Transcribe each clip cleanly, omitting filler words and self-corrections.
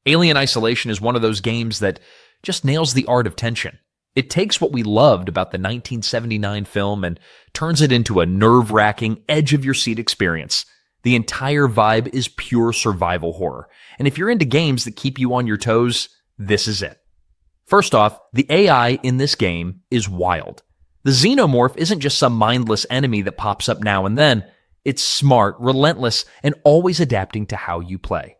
Alien Isolation is one of those games that just nails the art of tension. It takes what we loved about the 1979 film and turns it into a nerve-wracking, edge-of-your-seat experience. The entire vibe is pure survival horror, and if you're into games that keep you on your toes, this is it. First off, the AI in this game is wild. The Xenomorph isn't just some mindless enemy that pops up now and then. It's smart, relentless, and always adapting to how you play.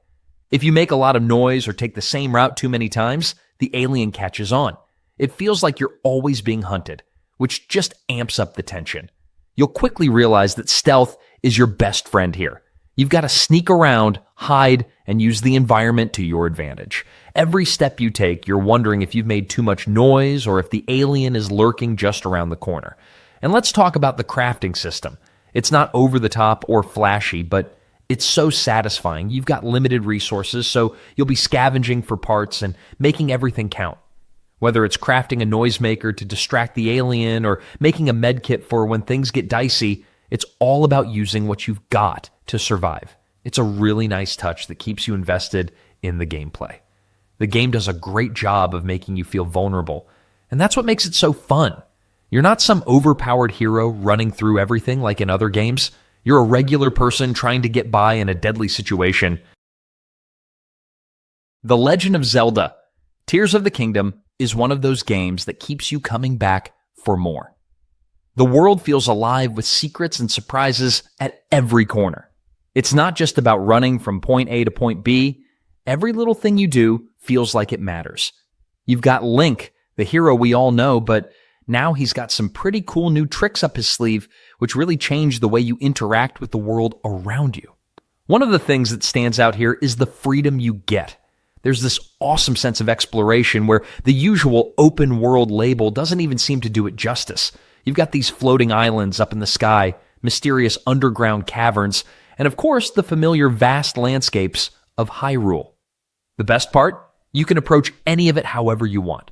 If you make a lot of noise or take the same route too many times, the alien catches on. It feels like you're always being hunted, which just amps up the tension. You'll quickly realize that stealth is your best friend here. You've got to sneak around, hide, and use the environment to your advantage. Every step you take, you're wondering if you've made too much noise or if the alien is lurking just around the corner. And let's talk about the crafting system. It's not over the top or flashy, but it's so satisfying. You've got limited resources, so you'll be scavenging for parts and making everything count. Whether it's crafting a noisemaker to distract the alien or making a medkit for when things get dicey, it's all about using what you've got to survive. It's a really nice touch that keeps you invested in the gameplay. The game does a great job of making you feel vulnerable, and that's what makes it so fun. You're not some overpowered hero running through everything like in other games. You're a regular person trying to get by in a deadly situation. The Legend of Zelda: Tears of the Kingdom is one of those games that keeps you coming back for more. The world feels alive with secrets and surprises at every corner. It's not just about running from point A to point B. Every little thing you do feels like it matters. You've got Link, the hero we all know, but now he's got some pretty cool new tricks up his sleeve, which really change the way you interact with the world around you. One of the things that stands out here is the freedom you get. There's this awesome sense of exploration where the usual open world label doesn't even seem to do it justice. You've got these floating islands up in the sky, mysterious underground caverns, and of course the familiar vast landscapes of Hyrule. The best part? You can approach any of it however you want.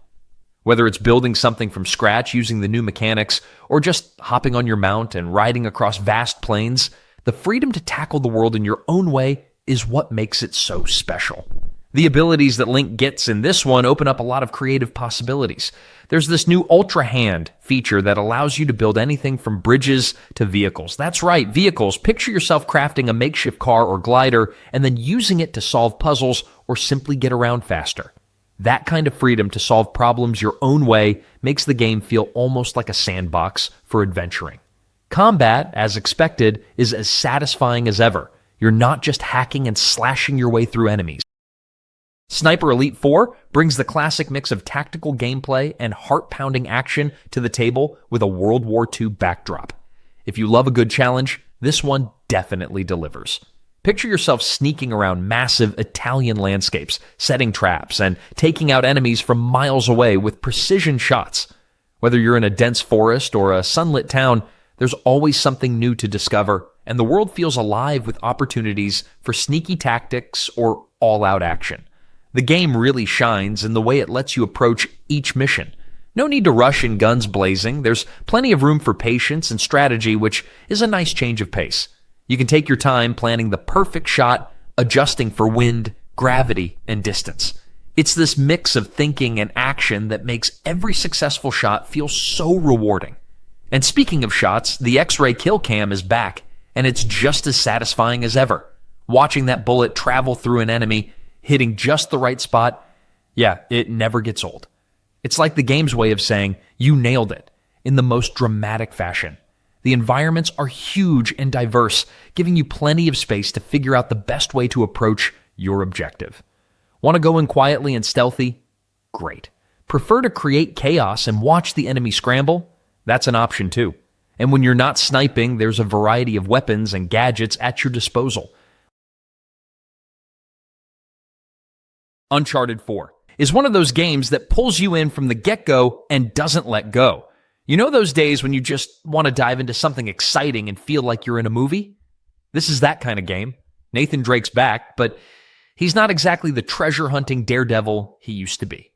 Whether it's building something from scratch using the new mechanics, or just hopping on your mount and riding across vast plains, the freedom to tackle the world in your own way is what makes it so special. The abilities that Link gets in this one open up a lot of creative possibilities. There's this new Ultra Hand feature that allows you to build anything from bridges to vehicles. That's right, vehicles. Picture yourself crafting a makeshift car or glider and then using it to solve puzzles or simply get around faster. That kind of freedom to solve problems your own way makes the game feel almost like a sandbox for adventuring. Combat, as expected, is as satisfying as ever. You're not just hacking and slashing your way through enemies. Sniper Elite 4 brings the classic mix of tactical gameplay and heart-pounding action to the table with a World War II backdrop. If you love a good challenge, this one definitely delivers. Picture yourself sneaking around massive Italian landscapes, setting traps, and taking out enemies from miles away with precision shots. Whether you're in a dense forest or a sunlit town, there's always something new to discover, and the world feels alive with opportunities for sneaky tactics or all-out action. The game really shines in the way it lets you approach each mission. No need to rush in guns blazing. There's plenty of room for patience and strategy, which is a nice change of pace. You can take your time planning the perfect shot, adjusting for wind, gravity, and distance. It's this mix of thinking and action that makes every successful shot feel so rewarding. And speaking of shots, the X-ray kill cam is back, and it's just as satisfying as ever. Watching that bullet travel through an enemy, hitting just the right spot, yeah, it never gets old. It's like the game's way of saying, you nailed it, in the most dramatic fashion. The environments are huge and diverse, giving you plenty of space to figure out the best way to approach your objective. Want to go in quietly and stealthy? Great. Prefer to create chaos and watch the enemy scramble? That's an option too. And when you're not sniping, there's a variety of weapons and gadgets at your disposal. Uncharted 4 is one of those games that pulls you in from the get-go and doesn't let go. You know those days when you just want to dive into something exciting and feel like you're in a movie? This is that kind of game. Nathan Drake's back, but he's not exactly the treasure-hunting daredevil he used to be.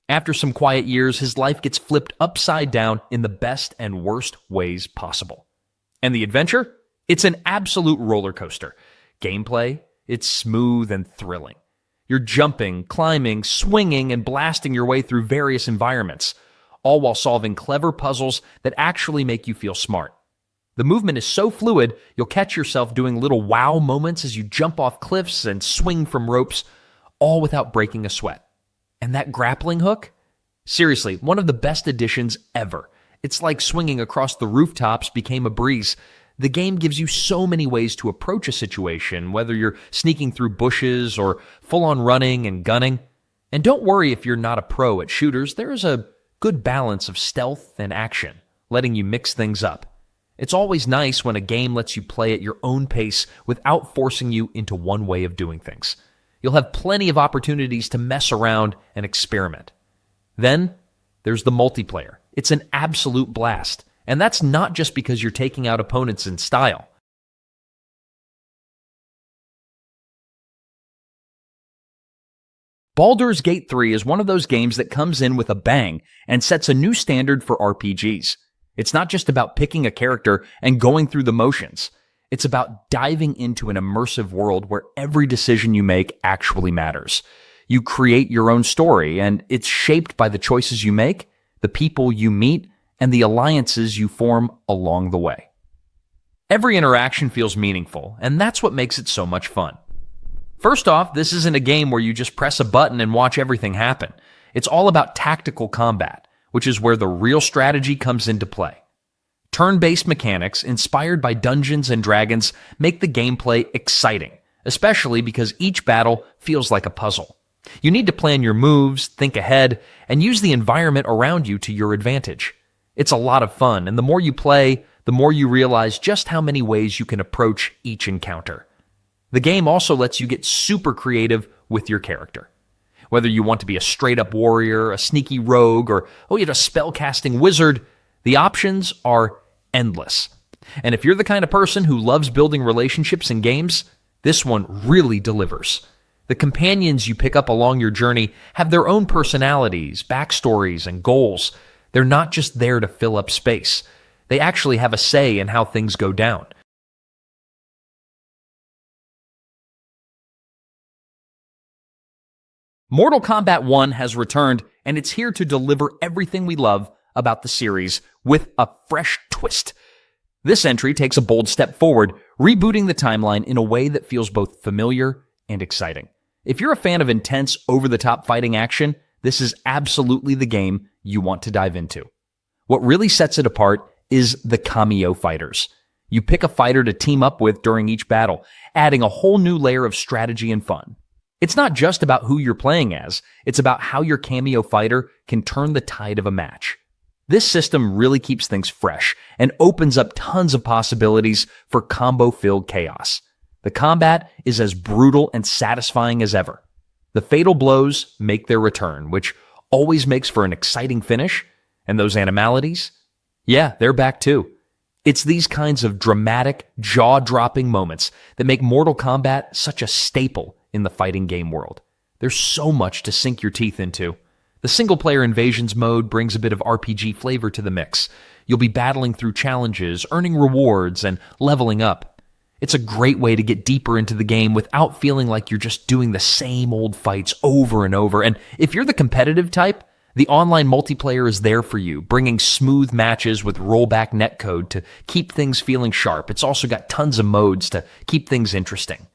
After some quiet years, his life gets flipped upside down in the best and worst ways possible. And the adventure? It's an absolute roller coaster. Gameplay? It's smooth and thrilling. You're jumping, climbing, swinging, and blasting your way through various environments, all while solving clever puzzles that actually make you feel smart. The movement is so fluid, you'll catch yourself doing little wow moments as you jump off cliffs and swing from ropes, all without breaking a sweat. And that grappling hook? Seriously, one of the best additions ever. It's like swinging across the rooftops became a breeze. The game gives you so many ways to approach a situation, whether you're sneaking through bushes or full-on running and gunning. And don't worry if you're not a pro at shooters, there is a good balance of stealth and action, letting you mix things up. It's always nice when a game lets you play at your own pace without forcing you into one way of doing things. You'll have plenty of opportunities to mess around and experiment. Then, there's the multiplayer. It's an absolute blast. And that's not just because you're taking out opponents in style. Baldur's Gate 3 is one of those games that comes in with a bang and sets a new standard for RPGs. It's not just about picking a character and going through the motions. It's about diving into an immersive world where every decision you make actually matters. You create your own story, and it's shaped by the choices you make, the people you meet, and the alliances you form along the way. Every interaction feels meaningful, and that's what makes it so much fun. First off, this isn't a game where you just press a button and watch everything happen. It's all about tactical combat, which is where the real strategy comes into play. Turn-based mechanics, inspired by Dungeons and Dragons, make the gameplay exciting, especially because each battle feels like a puzzle. You need to plan your moves, think ahead, and use the environment around you to your advantage. It's a lot of fun, and the more you play, the more you realize just how many ways you can approach each encounter. The game also lets you get super creative with your character. Whether you want to be a straight-up warrior, a sneaky rogue, or you're a spell-casting wizard, the options are endless. And if you're the kind of person who loves building relationships in games, this one really delivers. The companions you pick up along your journey have their own personalities, backstories, and goals. They're not just there to fill up space. They actually have a say in how things go down. Mortal Kombat 1 has returned, and it's here to deliver everything we love about the series with a fresh twist. This entry takes a bold step forward, rebooting the timeline in a way that feels both familiar and exciting. If you're a fan of intense, over-the-top fighting action, this is absolutely the game you want to dive into. What really sets it apart is the cameo fighters. You pick a fighter to team up with during each battle, adding a whole new layer of strategy and fun. It's not just about who you're playing as, it's about how your cameo fighter can turn the tide of a match. This system really keeps things fresh and opens up tons of possibilities for combo-filled chaos. The combat is as brutal and satisfying as ever. The fatal blows make their return, which always makes for an exciting finish, and those animalities, yeah, they're back too. It's these kinds of dramatic, jaw-dropping moments that make Mortal Kombat such a staple in the fighting game world. There's so much to sink your teeth into. The single-player invasions mode brings a bit of RPG flavor to the mix. You'll be battling through challenges, earning rewards, and leveling up. It's a great way to get deeper into the game without feeling like you're just doing the same old fights over and over. And if you're the competitive type, the online multiplayer is there for you, bringing smooth matches with rollback netcode to keep things feeling sharp. It's also got tons of modes to keep things interesting.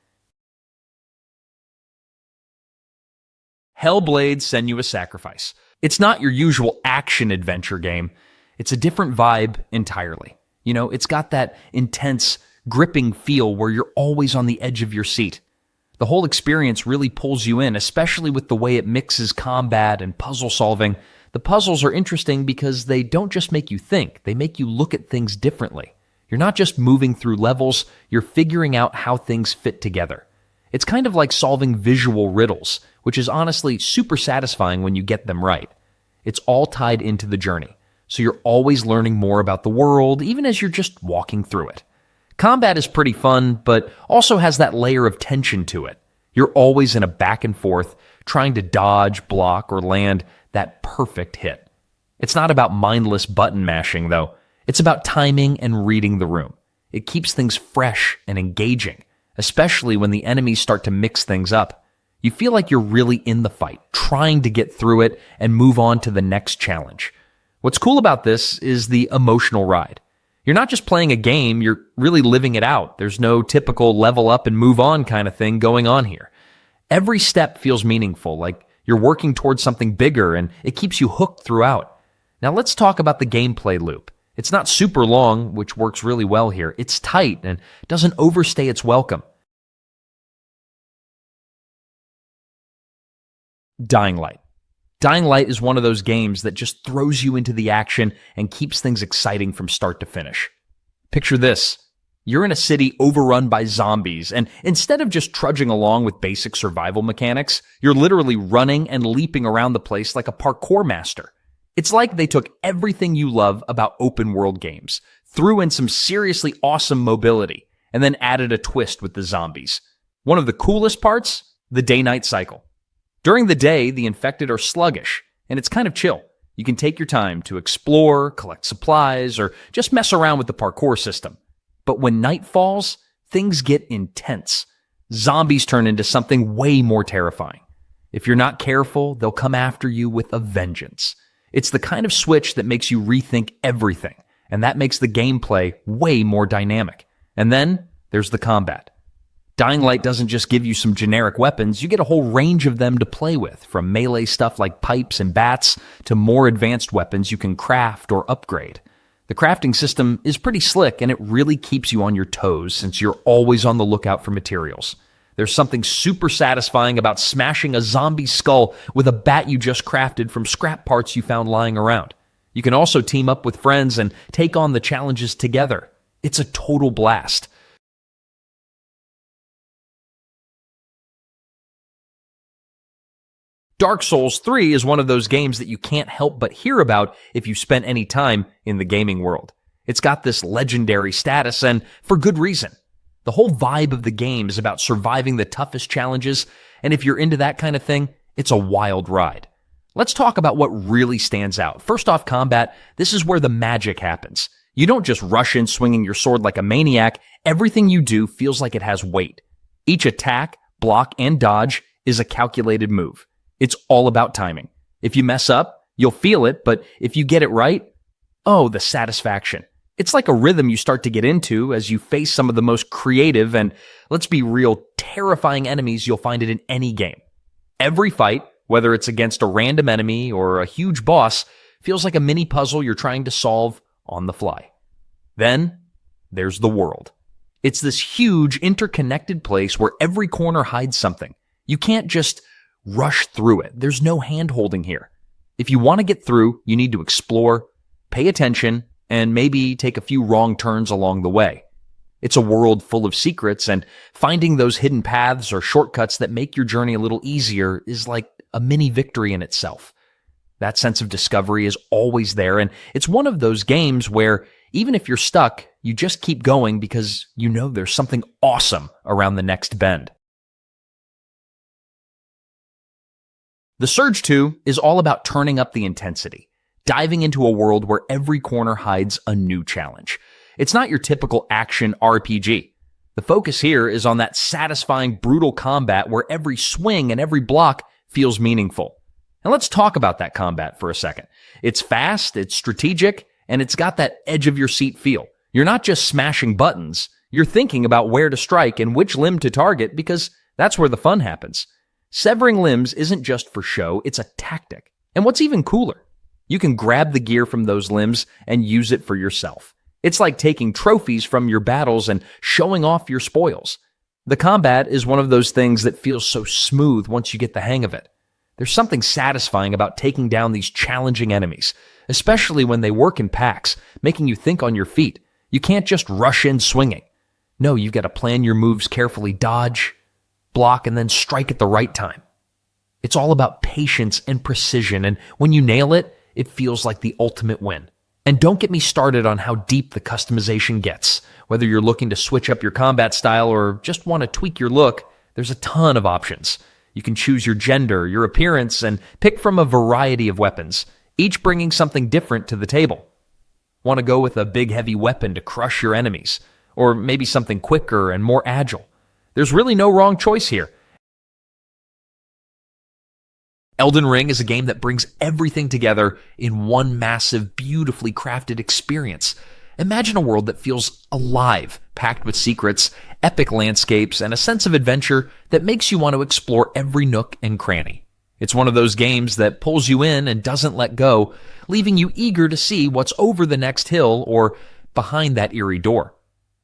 Hellblade: Senua's Sacrifice. It's not your usual action-adventure game. It's a different vibe entirely. You know, it's got that intense, gripping feel where you're always on the edge of your seat. The whole experience really pulls you in, especially with the way it mixes combat and puzzle solving. The puzzles are interesting because they don't just make you think, they make you look at things differently. You're not just moving through levels, you're figuring out how things fit together. It's kind of like solving visual riddles, which is honestly super satisfying when you get them right. It's all tied into the journey, so you're always learning more about the world, even as you're just walking through it. Combat is pretty fun, but also has that layer of tension to it. You're always in a back and forth, trying to dodge, block, or land that perfect hit. It's not about mindless button mashing, though. It's about timing and reading the room. It keeps things fresh and engaging, especially when the enemies start to mix things up. You feel like you're really in the fight, trying to get through it and move on to the next challenge. What's cool about this is the emotional ride. You're not just playing a game, you're really living it out. There's no typical level up and move on kind of thing going on here. Every step feels meaningful, like you're working towards something bigger, and it keeps you hooked throughout. Now let's talk about the gameplay loop. It's not super long, which works really well here. It's tight and doesn't overstay its welcome. Dying Light. Dying Light is one of those games that just throws you into the action and keeps things exciting from start to finish. Picture this. You're in a city overrun by zombies, and instead of just trudging along with basic survival mechanics, you're literally running and leaping around the place like a parkour master. It's like they took everything you love about open world games, threw in some seriously awesome mobility, and then added a twist with the zombies. One of the coolest parts? The day-night cycle. During the day, the infected are sluggish, and it's kind of chill. You can take your time to explore, collect supplies, or just mess around with the parkour system. But when night falls, things get intense. Zombies turn into something way more terrifying. If you're not careful, they'll come after you with a vengeance. It's the kind of switch that makes you rethink everything, and that makes the gameplay way more dynamic. And then there's the combat. Dying Light doesn't just give you some generic weapons, you get a whole range of them to play with, from melee stuff like pipes and bats to more advanced weapons you can craft or upgrade. The crafting system is pretty slick, and it really keeps you on your toes since you're always on the lookout for materials. There's something super satisfying about smashing a zombie skull with a bat you just crafted from scrap parts you found lying around. You can also team up with friends and take on the challenges together. It's a total blast. Dark Souls 3 is one of those games that you can't help but hear about if you spent any time in the gaming world. It's got this legendary status, and for good reason. The whole vibe of the game is about surviving the toughest challenges, and if you're into that kind of thing, it's a wild ride. Let's talk about what really stands out. First off, combat. This is where the magic happens. You don't just rush in swinging your sword like a maniac. Everything you do feels like it has weight. Each attack, block, and dodge is a calculated move. It's all about timing. If you mess up, you'll feel it, but if you get it right, oh, the satisfaction. It's like a rhythm you start to get into as you face some of the most creative and, let's be real, terrifying enemies you'll find it in any game. Every fight, whether it's against a random enemy or a huge boss, feels like a mini puzzle you're trying to solve on the fly. Then, there's the world. It's this huge, interconnected place where every corner hides something. You can't just rush through it. There's no hand-holding here. If you want to get through, you need to explore, pay attention, and maybe take a few wrong turns along the way. It's a world full of secrets, and finding those hidden paths or shortcuts that make your journey a little easier is like a mini victory in itself. That sense of discovery is always there, and it's one of those games where even if you're stuck, you just keep going because you know there's something awesome around the next bend. The Surge 2 is all about turning up the intensity, diving into a world where every corner hides a new challenge. It's not your typical action RPG. The focus here is on that satisfying, brutal combat where every swing and every block feels meaningful. And let's talk about that combat for a second. It's fast, it's strategic, and it's got that edge-of-your-seat feel. You're not just smashing buttons, you're thinking about where to strike and which limb to target because that's where the fun happens. Severing limbs isn't just for show, it's a tactic. And what's even cooler, you can grab the gear from those limbs and use it for yourself. It's like taking trophies from your battles and showing off your spoils. The combat is one of those things that feels so smooth once you get the hang of it. There's something satisfying about taking down these challenging enemies, especially when they work in packs, making you think on your feet. You can't just rush in swinging. No, you've got to plan your moves carefully, dodge, block, and then strike at the right time. It's all about patience and precision, and when you nail it, it feels like the ultimate win. And don't get me started on how deep the customization gets. Whether you're looking to switch up your combat style or just want to tweak your look, there's a ton of options. You can choose your gender, your appearance, and pick from a variety of weapons, each bringing something different to the table. Want to go with a big heavy weapon to crush your enemies, or maybe something quicker and more agile? There's really no wrong choice here. Elden Ring is a game that brings everything together in one massive, beautifully crafted experience. Imagine a world that feels alive, packed with secrets, epic landscapes, and a sense of adventure that makes you want to explore every nook and cranny. It's one of those games that pulls you in and doesn't let go, leaving you eager to see what's over the next hill or behind that eerie door.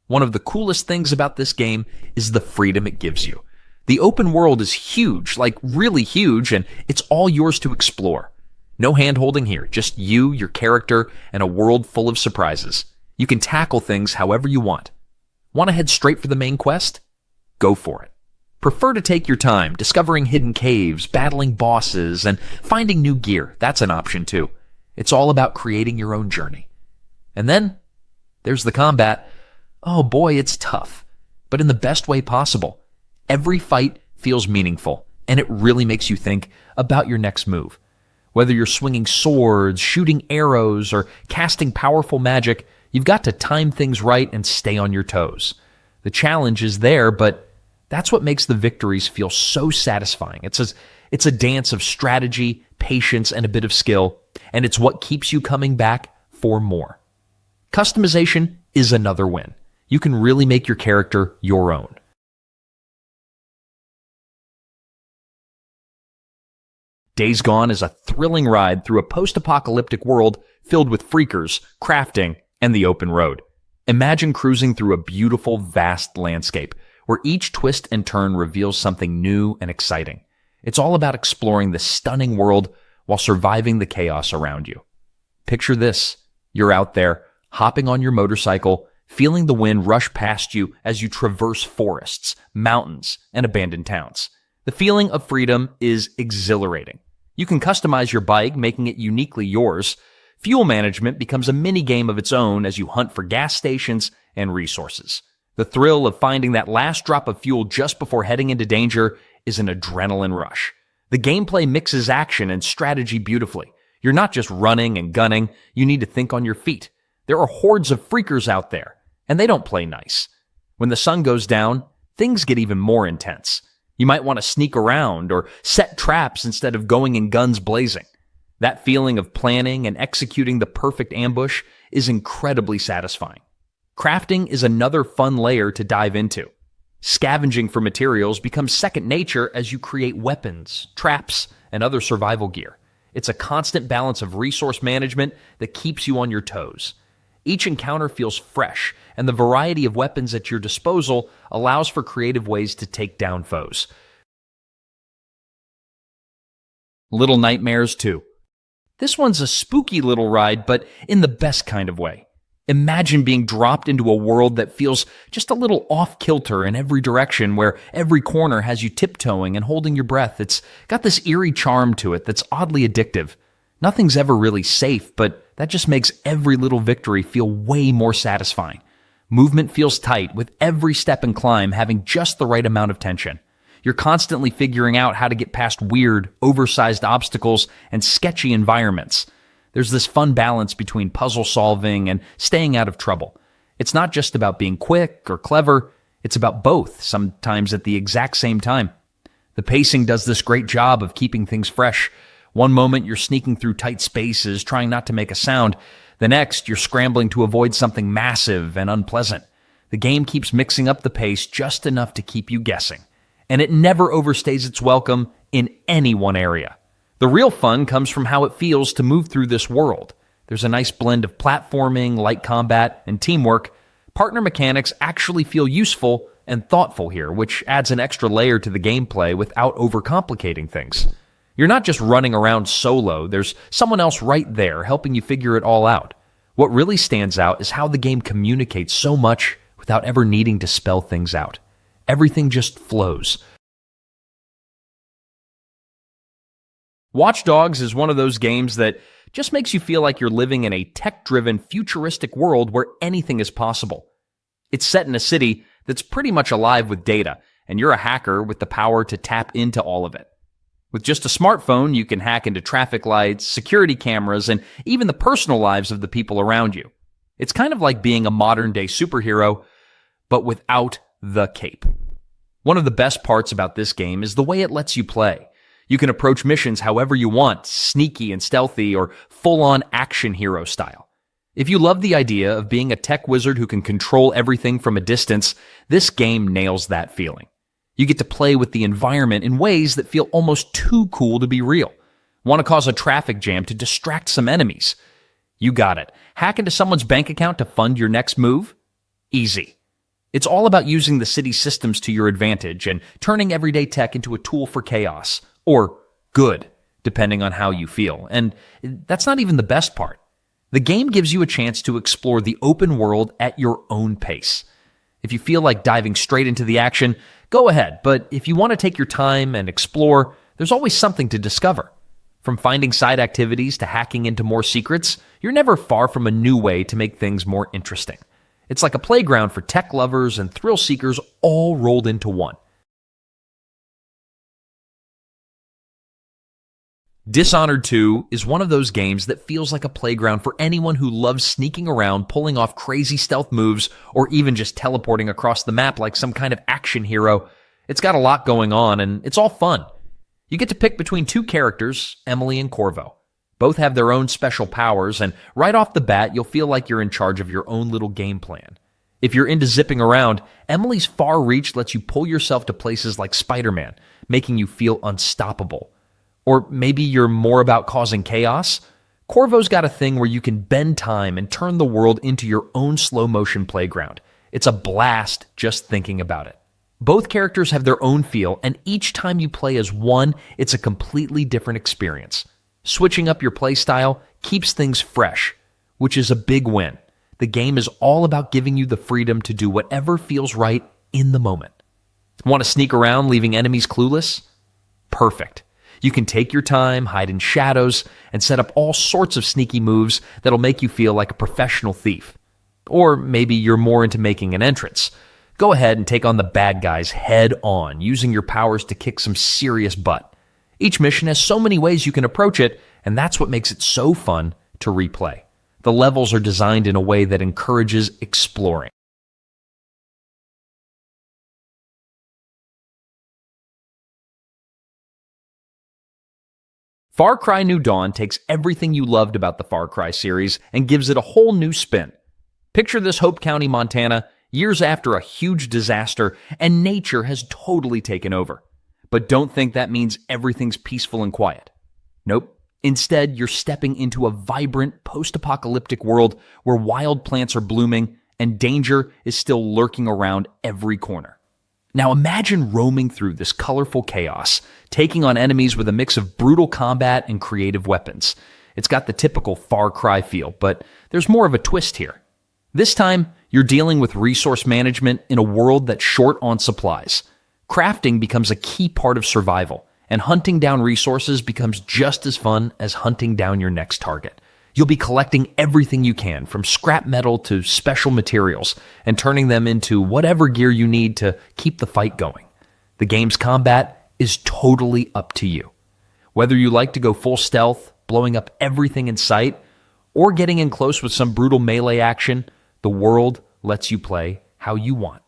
One of the coolest things about this game is the freedom it gives you. The open world is huge, like really huge, and it's all yours to explore. No hand-holding here, just you, your character, and a world full of surprises. You can tackle things however you want. Want to head straight for the main quest? Go for it. Prefer to take your time, discovering hidden caves, battling bosses, and finding new gear. That's an option too. It's all about creating your own journey. And then, there's the combat. Oh boy, it's tough, but in the best way possible. Every fight feels meaningful, and it really makes you think about your next move. Whether you're swinging swords, shooting arrows, or casting powerful magic, you've got to time things right and stay on your toes. The challenge is there, but that's what makes the victories feel so satisfying. It's a dance of strategy, patience, and a bit of skill, and it's what keeps you coming back for more. Customization is another win. You can really make your character your own. Days Gone is a thrilling ride through a post-apocalyptic world filled with freakers, crafting, and the open road. Imagine cruising through a beautiful, vast landscape where each twist and turn reveals something new and exciting. It's all about exploring this stunning world while surviving the chaos around you. Picture this. You're out there, hopping on your motorcycle, feeling the wind rush past you as you traverse forests, mountains, and abandoned towns. The feeling of freedom is exhilarating. You can customize your bike, making it uniquely yours. Fuel management becomes a mini-game of its own as you hunt for gas stations and resources. The thrill of finding that last drop of fuel just before heading into danger is an adrenaline rush. The gameplay mixes action and strategy beautifully. You're not just running and gunning, you need to think on your feet. There are hordes of freakers out there, and they don't play nice. When the sun goes down, things get even more intense. You might want to sneak around or set traps instead of going in guns blazing. That feeling of planning and executing the perfect ambush is incredibly satisfying. Crafting is another fun layer to dive into. Scavenging for materials becomes second nature as you create weapons, traps, and other survival gear. It's a constant balance of resource management that keeps you on your toes. Each encounter feels fresh, and the variety of weapons at your disposal allows for creative ways to take down foes. Little Nightmares 2. This one's a spooky little ride, but in the best kind of way. Imagine being dropped into a world that feels just a little off-kilter in every direction, where every corner has you tiptoeing and holding your breath. It's got this eerie charm to it that's oddly addictive. Nothing's ever really safe, but that just makes every little victory feel way more satisfying. Movement feels tight, with every step and climb having just the right amount of tension. You're constantly figuring out how to get past weird, oversized obstacles and sketchy environments. There's this fun balance between puzzle solving and staying out of trouble. It's not just about being quick or clever, it's about both, sometimes at the exact same time. The pacing does this great job of keeping things fresh. One moment you're sneaking through tight spaces, trying not to make a sound. The next, you're scrambling to avoid something massive and unpleasant. The game keeps mixing up the pace just enough to keep you guessing. And it never overstays its welcome in any one area. The real fun comes from how it feels to move through this world. There's a nice blend of platforming, light combat, and teamwork. Partner mechanics actually feel useful and thoughtful here, which adds an extra layer to the gameplay without overcomplicating things. You're not just running around solo, there's someone else right there helping you figure it all out. What really stands out is how the game communicates so much without ever needing to spell things out. Everything just flows. Watch Dogs is one of those games that just makes you feel like you're living in a tech-driven, futuristic world where anything is possible. It's set in a city that's pretty much alive with data, and you're a hacker with the power to tap into all of it. With just a smartphone, you can hack into traffic lights, security cameras, and even the personal lives of the people around you. It's kind of like being a modern-day superhero, but without the cape. One of the best parts about this game is the way it lets you play. You can approach missions however you want, sneaky and stealthy or full-on action hero style. If you love the idea of being a tech wizard who can control everything from a distance, this game nails that feeling. You get to play with the environment in ways that feel almost too cool to be real. Want to cause a traffic jam to distract some enemies? You got it. Hack into someone's bank account to fund your next move? Easy. It's all about using the city's systems to your advantage and turning everyday tech into a tool for chaos. Or good, depending on how you feel. And that's not even the best part. The game gives you a chance to explore the open world at your own pace. If you feel like diving straight into the action, go ahead. But if you want to take your time and explore, there's always something to discover. From finding side activities to hacking into more secrets, you're never far from a new way to make things more interesting. It's like a playground for tech lovers and thrill seekers all rolled into one. Dishonored 2 is one of those games that feels like a playground for anyone who loves sneaking around, pulling off crazy stealth moves, or even just teleporting across the map like some kind of action hero. It's got a lot going on, and it's all fun. You get to pick between two characters, Emily and Corvo. Both have their own special powers, and right off the bat, you'll feel like you're in charge of your own little game plan. If you're into zipping around, Emily's far reach lets you pull yourself to places like Spider-Man, making you feel unstoppable. Or maybe you're more about causing chaos? Corvo's got a thing where you can bend time and turn the world into your own slow-motion playground. It's a blast just thinking about it. Both characters have their own feel, and each time you play as one, it's a completely different experience. Switching up your playstyle keeps things fresh, which is a big win. The game is all about giving you the freedom to do whatever feels right in the moment. Want to sneak around leaving enemies clueless? Perfect. You can take your time, hide in shadows, and set up all sorts of sneaky moves that'll make you feel like a professional thief. Or maybe you're more into making an entrance. Go ahead and take on the bad guys head on, using your powers to kick some serious butt. Each mission has so many ways you can approach it, and that's what makes it so fun to replay. The levels are designed in a way that encourages exploring. Far Cry New Dawn takes everything you loved about the Far Cry series and gives it a whole new spin. Picture this Hope County, Montana, years after a huge disaster, and nature has totally taken over. But don't think that means everything's peaceful and quiet. Nope. Instead, you're stepping into a vibrant post-apocalyptic world where wild plants are blooming and danger is still lurking around every corner. Now imagine roaming through this colorful chaos, taking on enemies with a mix of brutal combat and creative weapons. It's got the typical Far Cry feel, but there's more of a twist here. This time, you're dealing with resource management in a world that's short on supplies. Crafting becomes a key part of survival, and hunting down resources becomes just as fun as hunting down your next target. You'll be collecting everything you can, from scrap metal to special materials, and turning them into whatever gear you need to keep the fight going. The game's combat is totally up to you. Whether you like to go full stealth, blowing up everything in sight, or getting in close with some brutal melee action, the world lets you play how you want.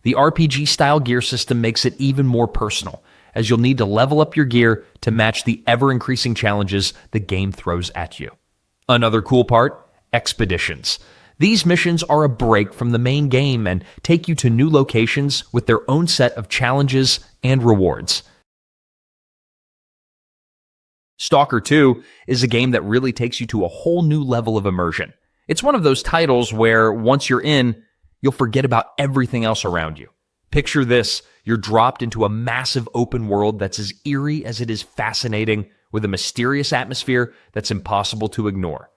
The RPG-style gear system makes it even more personal, as you'll need to level up your gear to match the ever-increasing challenges the game throws at you. Another cool part, expeditions. These missions are a break from the main game and take you to new locations with their own set of challenges and rewards. Stalker 2 is a game that really takes you to a whole new level of immersion. It's one of those titles where once you're in, you'll forget about everything else around you. Picture this, you're dropped into a massive open world that's as eerie as it is fascinating, with a mysterious atmosphere that's impossible to ignore.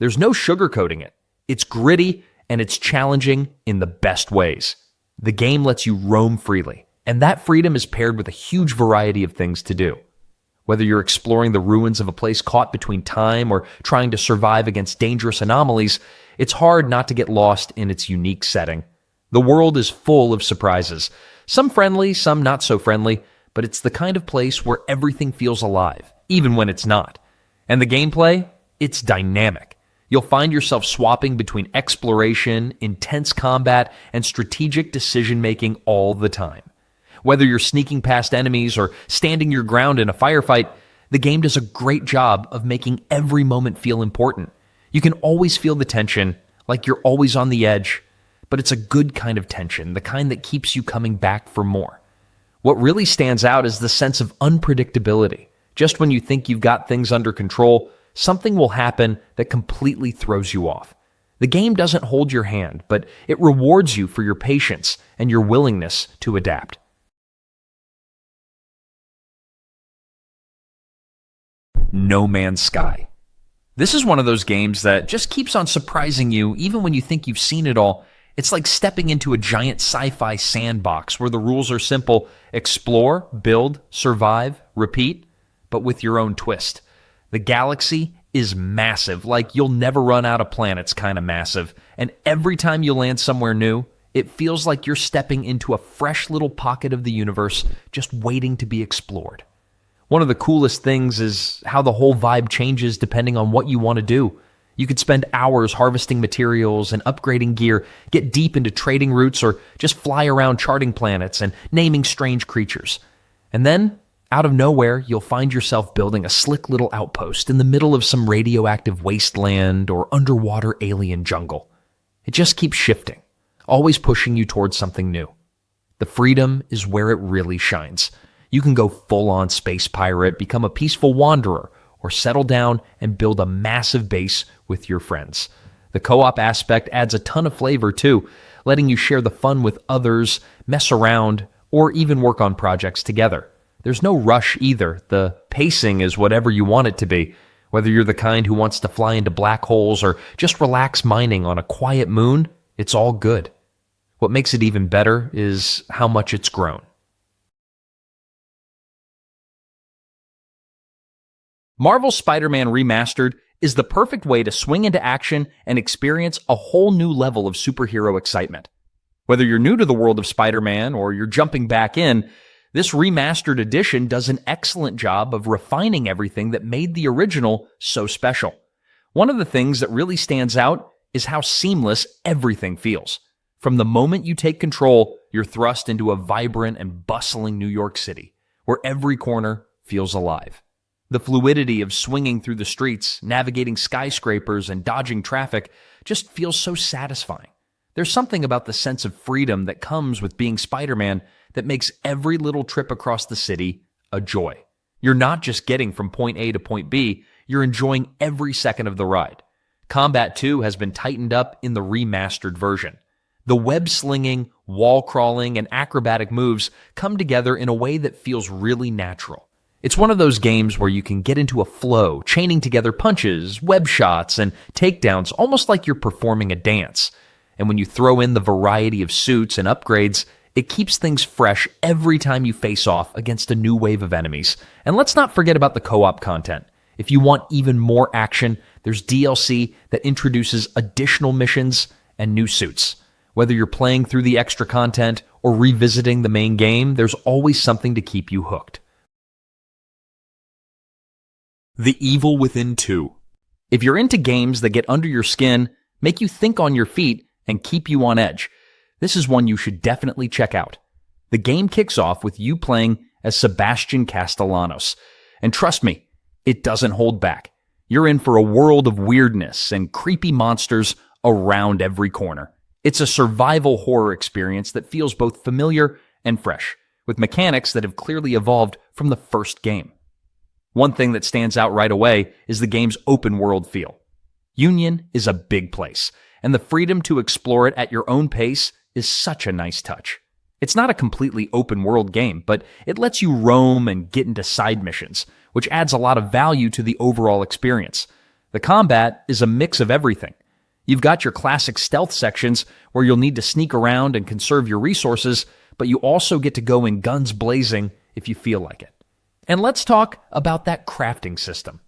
There's no sugarcoating it. It's gritty and it's challenging in the best ways. The game lets you roam freely, and that freedom is paired with a huge variety of things to do. Whether you're exploring the ruins of a place caught between time or trying to survive against dangerous anomalies, it's hard not to get lost in its unique setting. The world is full of surprises, some friendly, some not so friendly, but it's the kind of place where everything feels alive, even when it's not. And the gameplay? It's dynamic. You'll find yourself swapping between exploration, intense combat, and strategic decision-making all the time. Whether you're sneaking past enemies or standing your ground in a firefight, the game does a great job of making every moment feel important. You can always feel the tension, like you're always on the edge, but it's a good kind of tension, the kind that keeps you coming back for more. What really stands out is the sense of unpredictability. Just when you think you've got things under control, something will happen that completely throws you off. The game doesn't hold your hand, but it rewards you for your patience and your willingness to adapt. No Man's Sky. This is one of those games that just keeps on surprising you even when you think you've seen it all. It's like stepping into a giant sci-fi sandbox where the rules are simple: explore, build, survive, repeat, but with your own twist. The galaxy is massive, like you'll never run out of planets kind of massive, and every time you land somewhere new, it feels like you're stepping into a fresh little pocket of the universe just waiting to be explored. One of the coolest things is how the whole vibe changes depending on what you want to do. You could spend hours harvesting materials and upgrading gear, get deep into trading routes, or just fly around charting planets and naming strange creatures. And then, out of nowhere, you'll find yourself building a slick little outpost in the middle of some radioactive wasteland or underwater alien jungle. It just keeps shifting, always pushing you towards something new. The freedom is where it really shines. You can go full-on space pirate, become a peaceful wanderer, or settle down and build a massive base with your friends. The co-op aspect adds a ton of flavor too, letting you share the fun with others, mess around, or even work on projects together. There's no rush either. The pacing is whatever you want it to be, whether you're the kind who wants to fly into black holes or just relax mining on a quiet moon, it's all good. What makes it even better is how much it's grown. Marvel's Spider-Man Remastered is the perfect way to swing into action and experience a whole new level of superhero excitement. Whether you're new to the world of Spider-Man or you're jumping back in, this remastered edition does an excellent job of refining everything that made the original so special. One of the things that really stands out is how seamless everything feels. From the moment you take control, you're thrust into a vibrant and bustling New York City, where every corner feels alive. The fluidity of swinging through the streets, navigating skyscrapers, and dodging traffic just feels so satisfying. There's something about the sense of freedom that comes with being Spider-Man that makes every little trip across the city a joy. You're not just getting from point A to point B, you're enjoying every second of the ride. Combat, too, has been tightened up in the remastered version. The web-slinging, wall-crawling, and acrobatic moves come together in a way that feels really natural. It's one of those games where you can get into a flow, chaining together punches, web shots, and takedowns almost like you're performing a dance. And when you throw in the variety of suits and upgrades, it keeps things fresh every time you face off against a new wave of enemies. And let's not forget about the co-op content. If you want even more action, there's DLC that introduces additional missions and new suits. Whether you're playing through the extra content or revisiting the main game, there's always something to keep you hooked. The Evil Within 2. If you're into games that get under your skin, make you think on your feet, and keep you on edge, this is one you should definitely check out. The game kicks off with you playing as Sebastian Castellanos. And trust me, it doesn't hold back. You're in for a world of weirdness and creepy monsters around every corner. It's a survival horror experience that feels both familiar and fresh, with mechanics that have clearly evolved from the first game. One thing that stands out right away is the game's open world feel. Union is a big place, and the freedom to explore it at your own pace is such a nice touch. It's not a completely open world game, but it lets you roam and get into side missions, which adds a lot of value to the overall experience. The combat is a mix of everything. You've got your classic stealth sections where you'll need to sneak around and conserve your resources, but you also get to go in guns blazing if you feel like it. And let's talk about that crafting system.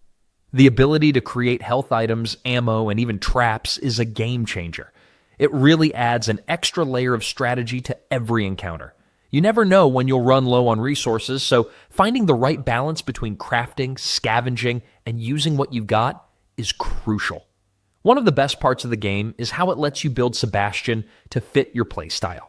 The ability to create health items, ammo, and even traps is a game changer. It really adds an extra layer of strategy to every encounter. You never know when you'll run low on resources, so finding the right balance between crafting, scavenging, and using what you've got is crucial. One of the best parts of the game is how it lets you build Sebastian to fit your playstyle.